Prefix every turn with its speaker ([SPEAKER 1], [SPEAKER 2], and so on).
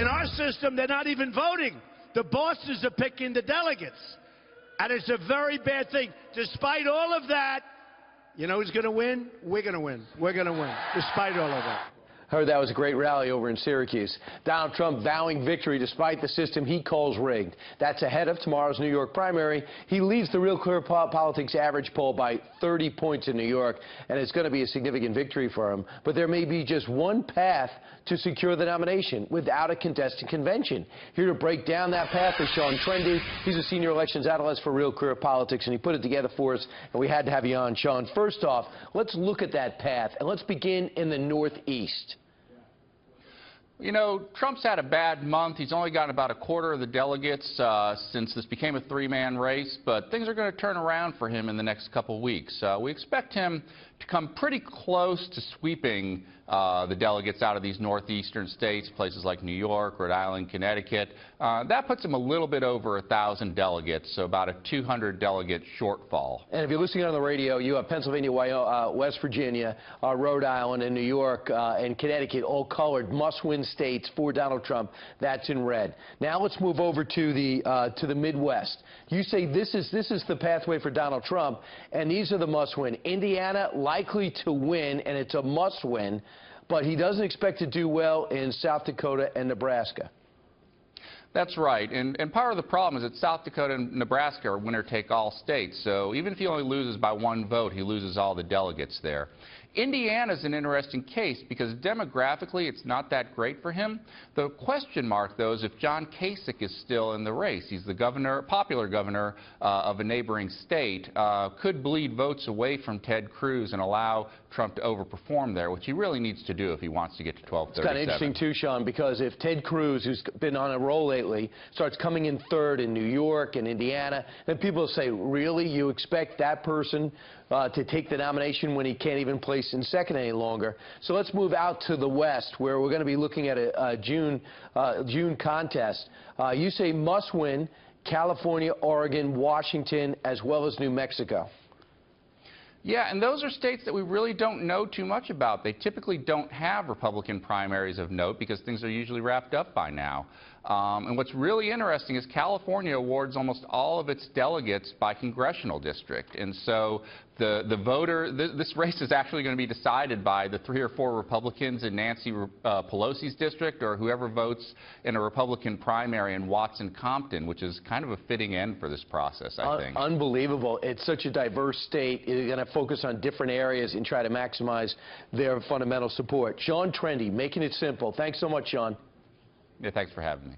[SPEAKER 1] In our system, they're not even voting. The bosses are picking the delegates. And it's a very bad thing. Despite all of that, you know who's going to win? We're going to win. We're going to win, despite all of that.
[SPEAKER 2] Heard that was a great rally over in Syracuse. Donald Trump vowing victory despite the system he calls rigged. That's ahead of tomorrow's New York primary. He leads the Real Clear Politics average poll by 30 points in New York, and it's going to be a significant victory for him. But there may be just one path to secure the nomination without a contested convention. Here to break down that path is Sean Trendy. He's a senior elections analyst for Real Clear Politics, and he put it together for us, and we had to have you on, Sean. First off, let's look at that path, and let's begin in the Northeast.
[SPEAKER 3] You know, Trump's had a bad month. He's only gotten about a quarter of the delegates since this became a three-man race, but things are going to turn around for him in the next couple weeks. We expect him to come pretty close to sweeping the delegates out of these northeastern states, places like New York, Rhode Island, Connecticut. That puts him a little bit over 1,000 delegates, so about a 200-delegate shortfall. And if you're listening on the radio, you have Pennsylvania, West Virginia, Rhode Island, and New York and Connecticut, all colored must-win states for Donald Trump. That's in red. Now let's move over to the Midwest. You say this is the pathway for Donald Trump, and these are the must-win. Indiana likely to win, and it's a must-win, but he doesn't expect to do well in South Dakota and Nebraska. That's right, and part of the problem is that South Dakota and Nebraska are winner-take-all states, so even if he only loses by one vote, he loses all the delegates there. Indiana's an interesting case because demographically it's not that great for him. The question mark, though, is if John Kasich is still in the race. He's the governor, popular governor of a neighboring state, could bleed votes away from Ted Cruz and allow Trump to overperform there, which he really needs to do if he wants to get to 1237.
[SPEAKER 2] It's kind of interesting, too, Sean, because if Ted Cruz, who's been on a roll lately, starts coming in third in New York and Indiana, then people will say, really, you expect that person to take the nomination when he can't even place in second any longer? So let's move out to the West, where we're going to be looking at a June contest. You say must win California, Oregon, Washington, as well as New Mexico.
[SPEAKER 3] Yeah, and those are states that we really don't know too much about. They typically don't have Republican primaries of note because things are usually wrapped up by now. And what's really interesting is California awards almost all of its delegates by congressional district. And so this race is actually going to be decided by the 3 or 4 Republicans in Nancy Pelosi's district or whoever votes in a Republican primary in Watson-Compton, which is kind of a fitting end for this process, I think.
[SPEAKER 2] Unbelievable. It's such a diverse state. They're going to focus on different areas and try to maximize their fundamental support. Sean Trendy, making it simple. Thanks so much, Sean.
[SPEAKER 3] Yeah, thanks for having me.